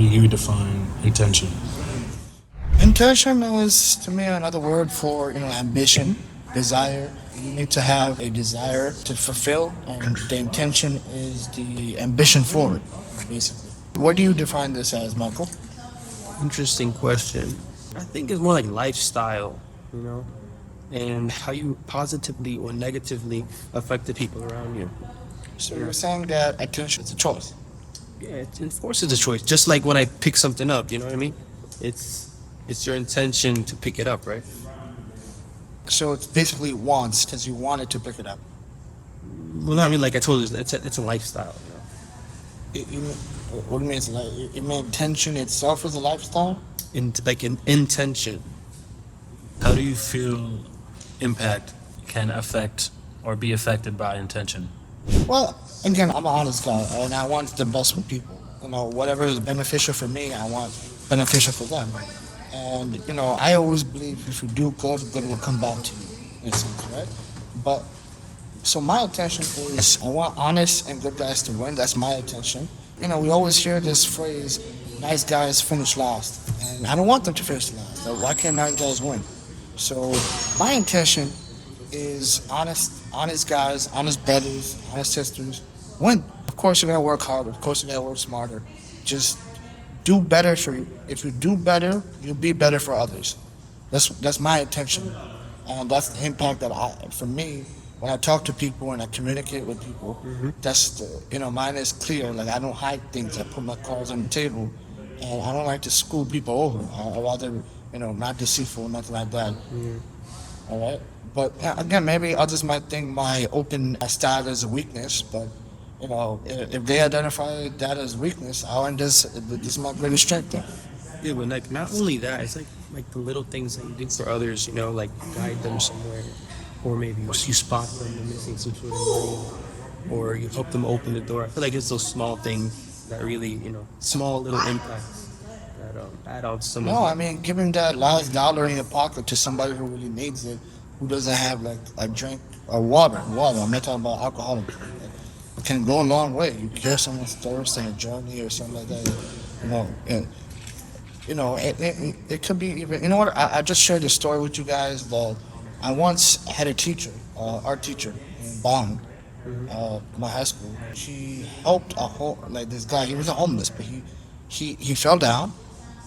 you define intention? Intention is, to me, another word for, ambition, desire. You need to have a desire to fulfill, and the intention is the ambition for it, basically. What do you define this as, Michael? Interesting question. I think it's more like lifestyle, you know, and how you positively or negatively affect the people around you. So you're saying that attention is a choice. Yeah, it enforces a choice. Just like when I pick something up, you know what I mean? It's your intention to pick it up, right? So it's basically wants, because you wanted to pick it up. Well, not really. Like I told you, it's a lifestyle. What do you mean? It's like, you mean intention itself is a lifestyle? Like an intention. How do you feel impact can affect or be affected by intention? Well, again, I'm an honest guy, and I want the best for people. Whatever is beneficial for me, I want beneficial for them. And, I always believe if you do good, good will come back to you, in a sense, right? But, so my intention is I want honest and good guys to win. That's my intention. We always hear this phrase, nice guys finish last. And I don't want them to finish last. So why can't nice guys win? So my intention is honest guys, honest brothers, honest sisters win. Of course, you gotta work harder. Of course, you gotta work smarter. Just do better for you. If you do better, you'll be better for others. That's my intention, and that's the impact that for me, when I talk to people and I communicate with people, that's mine is clear. Like I don't hide things. I put my cards on the table, and I don't like to screw people over. I rather not deceitful, nothing like that. All right. But again, maybe others might think my open style is a weakness, but if they identify that as weakness, this is my greatest strength. Yeah, but like not only that, it's like the little things that you do for others, like guide them somewhere, or maybe you spot them missing some sort of money, or you help them open the door. I feel like it's those small things that really, small little impacts that add on to someone. No, I mean giving that last dollar in your pocket to somebody who really needs it, who doesn't have like a drink or water. I'm not talking about alcohol. It can go a long way. You hear someone's thirst and a journey or something like that. It could be even. You know what? I just shared this story with you guys that I once had a teacher, art teacher in Bonn, my high school. She helped this guy. He was homeless, but he fell down,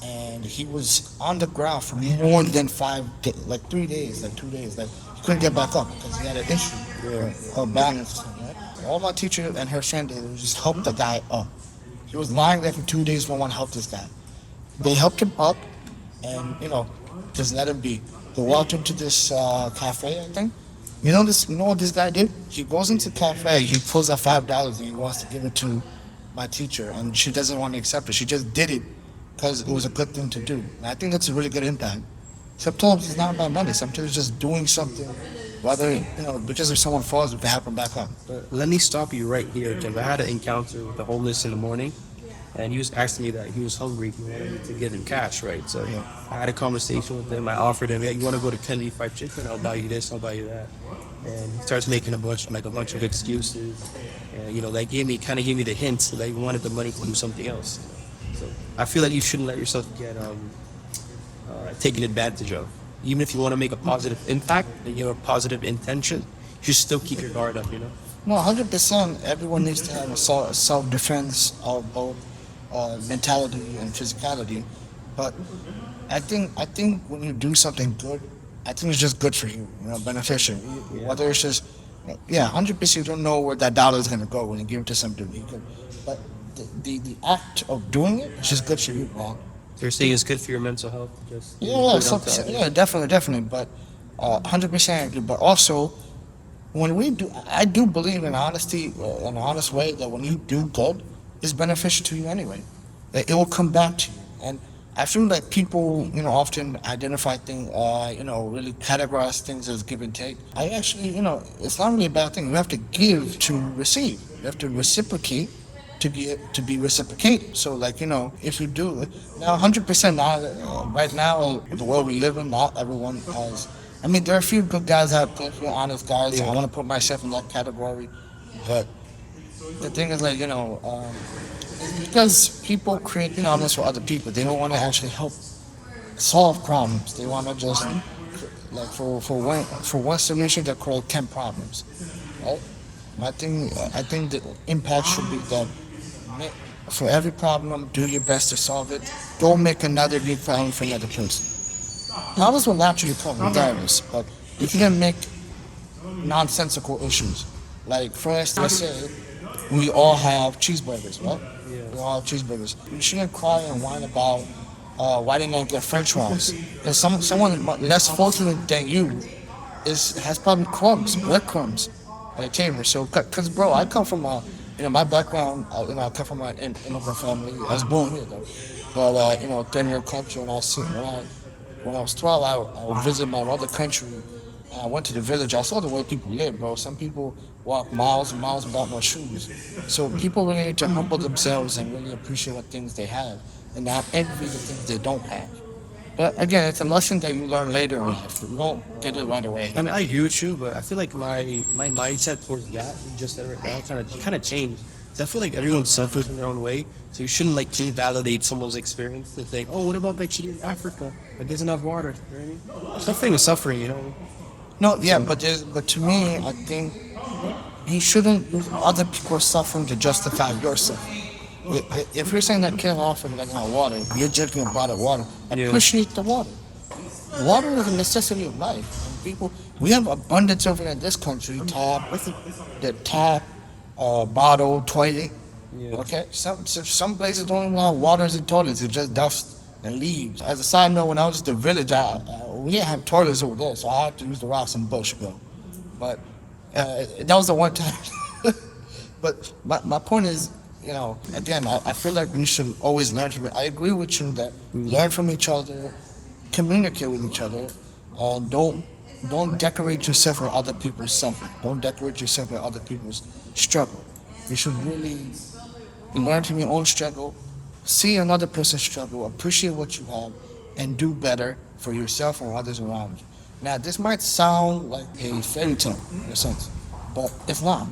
and he was on the ground for more than 5 days, like 3 days, like 2 days. Like he couldn't get back up because he had an issue with her balance. Right? All my teacher and her friend did was just help the guy up. He was lying there for 2 days. No one helped this guy. They helped him up, and just let him be. They walked into this cafe, I think. You know what this guy did? He goes into the cafe, he pulls out $5 and he wants to give it to my teacher, and she doesn't want to accept it. She just did it because it was a good thing to do. And I think that's a really good impact. Sometimes it's not about money. Sometimes it's just doing something, whether because if someone falls, it can happen back up. But let me stop you right here, because I had an encounter with the homeless in the morning. And he was asking me that he was hungry. He wanted me to give him cash, right? So I had a conversation with him. I offered him, you want to go to Kennedy Fried Chicken? I'll buy you this, I'll buy you that. And he starts making a bunch of excuses. And they gave me the hints that he wanted the money to do something else. So I feel like you shouldn't let yourself get taken advantage of. Even if you want to make a positive impact and you have a positive intention, you should still keep your guard up. No, 100%. Everyone needs to have a self-defense of both mentality and physicality. But I think when you do something good, I think it's just good for you, beneficial. Whether it's just, 100% you don't know where that dollar is going to go when you give it to somebody. But the act of doing it is just good for you, man. You're saying it's good for your mental health? Definitely. But 100%. But also, I do believe in honesty, in an honest way, that when you do good, it's beneficial to you anyway. That it will come back to you. And I feel like people, often identify things, really categorize things as give and take. I actually, it's not really a bad thing. You have to give to receive. You have to reciprocate to be reciprocated. So, if you do, now 100% now, right now, the world we live in, not everyone has. I mean, there are a few good guys out there, a few honest guys. I want to put myself in that category. But the thing is, Because people create problems for other people. They don't want to actually help solve problems. They want to just like for one solution they create 10 problems. Right? I think the impact should be that ma- for every problem, do your best to solve it. Don't make another new problem for another person. Problems will naturally come regardless, but you shouldn't make nonsensical issues. Like for instance, let's say we all have cheeseburgers, right? We all have cheeseburgers. You shouldn't cry and whine about why didn't I get French fries? Because someone less fortunate than you has probably crumbs, breadcrumbs at the table. So, cause bro, I come from my background, I come from an immigrant family. I was born here though, but third world country, and when I was 12, I would visit my mother country. And I went to the village. I saw the way people live, bro. Some people walk miles and miles without no shoes. So people really need to humble themselves and really appreciate what things they have, and not envy the things they don't have. But again, it's a lesson that you learn later in life. You don't get it right away. I mean, I agree with you, but I feel like my mindset towards that, you just said it right now, kind of changed. 'Cause I feel like everyone's selfish in their own way, so you shouldn't like invalidate someone's experience to think, oh, what about like she in Africa? Like there's enough water. You know what I mean? Suffering is suffering, you know. No, yeah, but to me, I think you shouldn't use other people's suffering to justify your suffering. If you're saying that can't offer like water, you're drinking a bottle of water. Appreciate the water. Water is a necessity of life. And we have abundance over in this country. Tap, bottle, toilet. Okay, some places don't even have waters and toilets. It's just dust and leaves. As a side note, when I was at the village, we didn't have toilets over there, so I had to use the rocks and bush, bro. But that was the one time. But my point is, again, I feel like we should always learn from it. I agree with you that learn from each other, communicate with each other, and don't decorate yourself with other people's suffering. Don't decorate yourself with other people's struggle. You should really learn from your own struggle, see another person's struggle, appreciate what you have, and do better for yourself and others around you. Now, this might sound like a fairy tale in a sense, but it's not.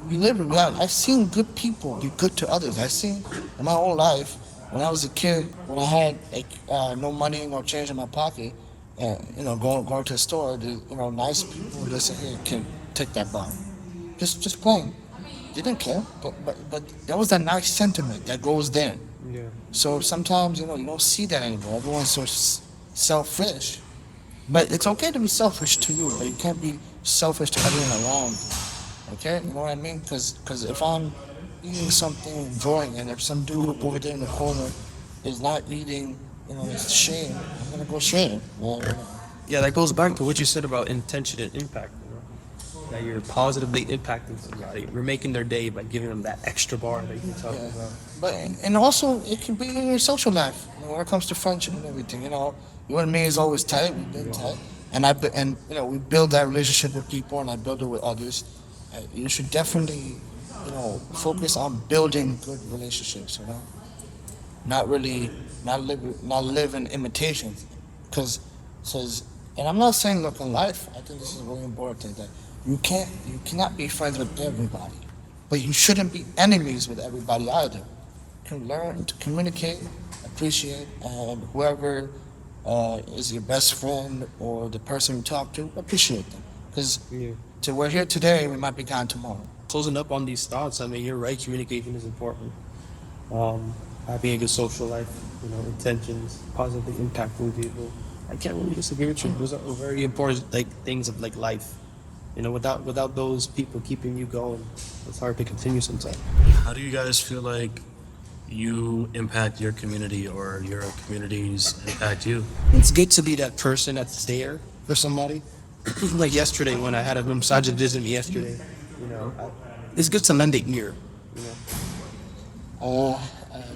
We live in reality. I've seen good people be good to others. I've seen in my own life, when I was a kid, when I had no money, no change in my pocket, going to the store, nice people just say, hey, can take that bottle. Just plain. They didn't care, but that was a nice sentiment that goes there. Yeah. So sometimes, you don't see that anymore. Everyone's so selfish. But it's okay to be selfish to you, but you can't be selfish to everyone around you. Okay? You know what I mean? Because if I'm eating something, enjoying, and if some dude over there in the corner is not eating, it's shame, I'm going to go shame. Yeah, that goes back to what you said about intention and impact. That you're positively impacting somebody. We're making their day by giving them that extra bar that you're talking about. But and also it can be in your social life. When it comes to friendship and everything, you and me is always tight. We've been tight, and we build that relationship with people, and I build it with others. You should definitely, focus on building good relationships. Not live in imitations, because and I'm not saying look in life. I think this is really important that you cannot be friends with everybody, but you shouldn't be enemies with everybody either. You can learn to communicate, appreciate, and whoever is your best friend or the person you talk to, appreciate them. Because we're here today, we might be gone tomorrow. Closing up on these thoughts, I mean, you're right. Communication is important. Having a good social life, intentions, positively impacting people. I can't really disagree with you. Those are very important things of life. Without those people keeping you going, it's hard to continue sometimes. How do you guys feel like you impact your community or your communities impact you? It's good to be that person that's there for somebody. Like yesterday when I had a massage visit me yesterday, it's good to lend an ear.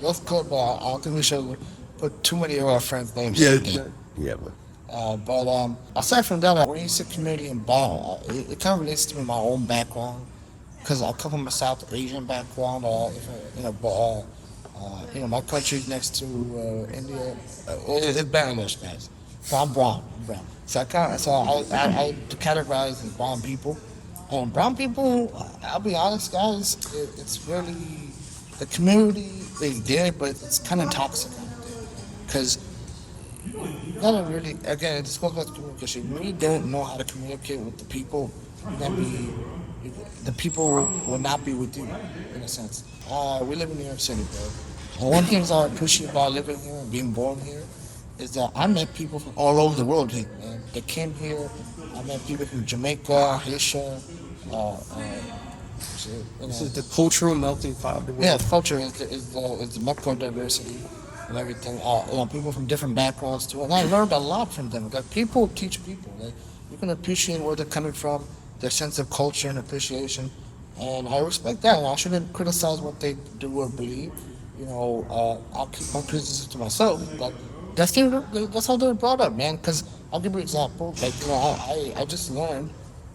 That's good, but I don't think we should put too many of our friends' names. Yeah, but. But aside from that, when you say community and bond, it kind of relates to my own background, because I come from a South Asian background. My country's next to India. It's Bangladesh, guys. So I'm brown. So I categorize as brown people. And brown people, I'll be honest, guys, it's really the community they did, but it's kind of toxic because you gotta really, again, this goes back to communication. When you don't know how to communicate with the people, then the people will not be with you, in a sense. We live in New York City, bro. And one thing I appreciate about living here and being born here is that I met people from all over the world here, man. They came here. I met people from Jamaica, Haitian, shit, This is the cultural melting pot of the world. yeah, culture is the mecca of diversity and everything. People from different backgrounds too, and I learned a lot from them. Like people teach people. Like you can appreciate where they're coming from, their sense of culture and appreciation, and I respect that. And I shouldn't criticize what they do or believe. I'll keep my criticism to myself, but that's how they're brought up, man. Because I'll give you an example. Like I just learned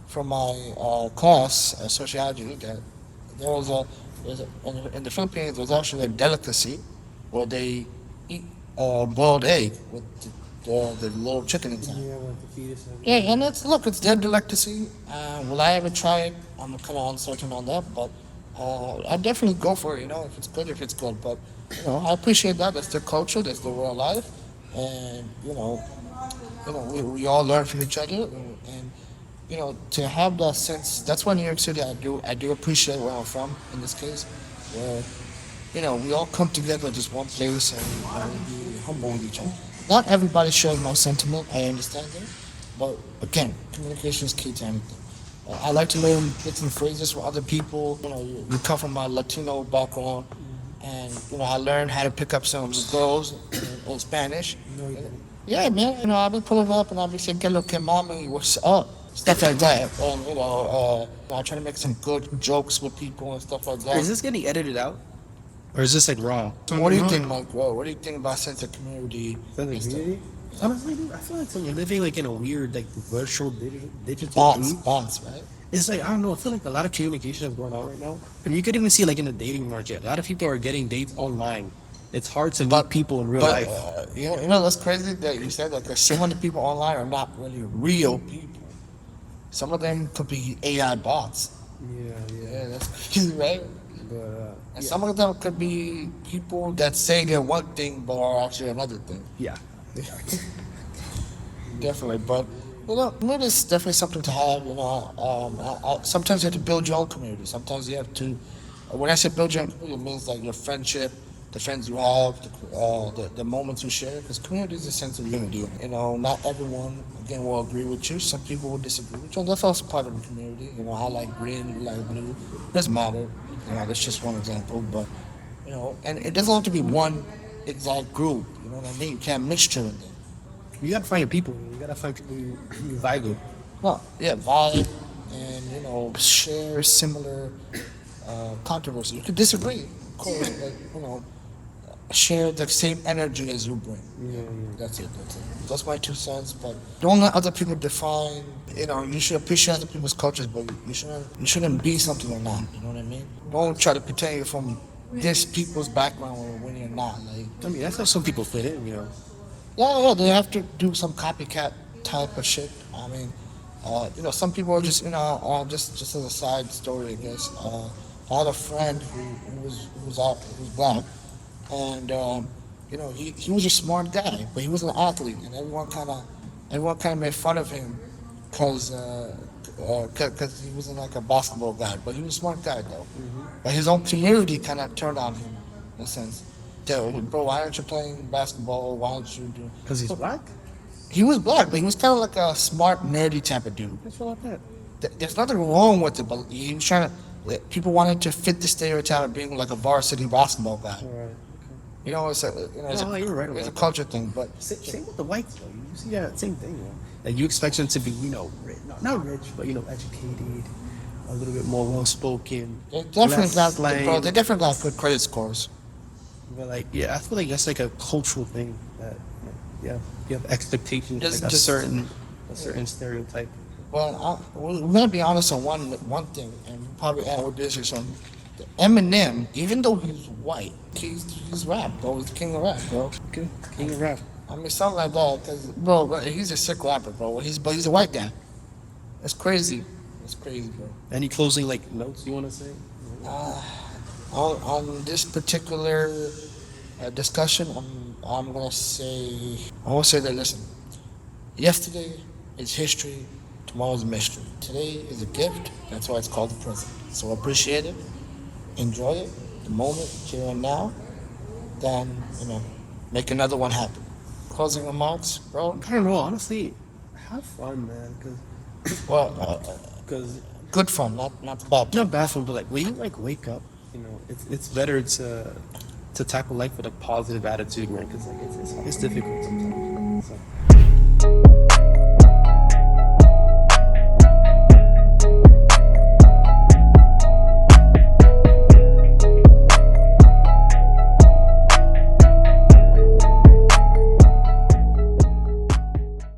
from my class, sociology, that there was in the Philippines there's actually a delicacy where they eat boiled egg with the little chicken inside. Yeah, like the fetus. Yeah, and it's their delicacy. Will I ever try it? I'm kind of uncertain on that, but I definitely go for it. If it's good. But I appreciate that. That's their culture. That's their way of life, and we all learn from each other, and to have that sense. That's why New York City, I do appreciate where I'm from in this case, where we all come together at this one place and we be humble with each other. Not everybody shares my sentiment. I understand that, but again, communication is key to anything. I like to learn bits and phrases from other people. You come from a Latino background, and I learned how to pick up some girls in Spanish. No, you didn't. Yeah, man. I'll be pulling up and I'll be saying, "Que lo que mami, what's up?" Stuff like that. And I try to make some good jokes with people and stuff like that. Is this getting edited out? Or is this like raw? What do you think, Mike? What do you think about sense of community? and stuff? Honestly, dude, I feel like you're living like in a weird like virtual digital age. Bonds, right? It's like I don't know. I feel like a lot of communication is going on right now, and you could even see like in the dating market, a lot of people are getting dates online. It's hard to meet people in real But life. that's crazy that you said that. Because so many people online are not really real people. Some of them could be AI bots. Yeah, that's crazy, right? But And some of them could be people that say they're one thing but are actually another thing. yeah. Definitely, but community is definitely something to have. Sometimes you have to build your own community. Sometimes you have to. When I say build your own community, it means like your friendship, the friends you have, the moments you share. Because community is a sense of unity. Not everyone again will agree with you. Some people will disagree with you. And that's also part of the community. I like green, you like blue. Doesn't matter. That's just one example. But and it doesn't have to be one exact group. You know what I mean? You can't mixture in there. You gotta find your people. You gotta find people you vibe with. Well, yeah, vibe and share similar controversy. You could disagree, of course, but share the same energy as you bring. That's it. That's my 2 cents. But don't let other people define. You should appreciate other people's cultures, but you shouldn't be something you're not. You know what I mean? Don't try to pretend you're from this people's background when you're not. Like, I mean, that's how some people fit in. yeah, they have to do some copycat type of shit. I mean, some people are just, just as a side story, I guess. I had a friend who was black, and he was a smart guy, but he was an athlete, and everyone kind of made fun of him because he wasn't like a basketball guy, but he was a smart guy though. But his own community kind of turned on him in a sense. Bro, why aren't you playing basketball? Why aren't you doing? Because he's black? He was black, but he was kind of like a smart, nerdy type of dude. What's wrong with that? There's nothing wrong with it, but he was trying to. People wanted to fit the stereotype of being like a varsity basketball guy. Alright. It's you're right a about culture thing, but Same with the whites, though. You see that same thing, Like, you expect them to be, rich, not rich, but, educated, a little bit more well-spoken. they definitely less got, slang. they definitely got good credit scores. But, I feel like that's, like, a cultural thing that, you have expectations, Just- like, just- a certain stereotype. Well, we're gonna be honest on one thing, and we'll probably end with this or something. Eminem, even though he's white, he's rap, bro. He's the king of rap, bro. Okay, king of rap. I mean, something like that, because, bro, he's a sick rapper, bro. But he's a white guy. It's crazy. It's crazy, bro. Any closing, notes you want to say? On this particular discussion, I'm gonna say I want to say that listen, yesterday is history, tomorrow's a mystery. Today is a gift. That's why it's called the present. So appreciate it, enjoy it, the moment here and now. Then make another one happen. Closing remarks, bro. I don't know, honestly, have fun, man, Well, because good fun, not bad. not bad fun, but like when you like wake up, it's better to tackle life with a positive attitude, man, because like it's difficult sometimes. So.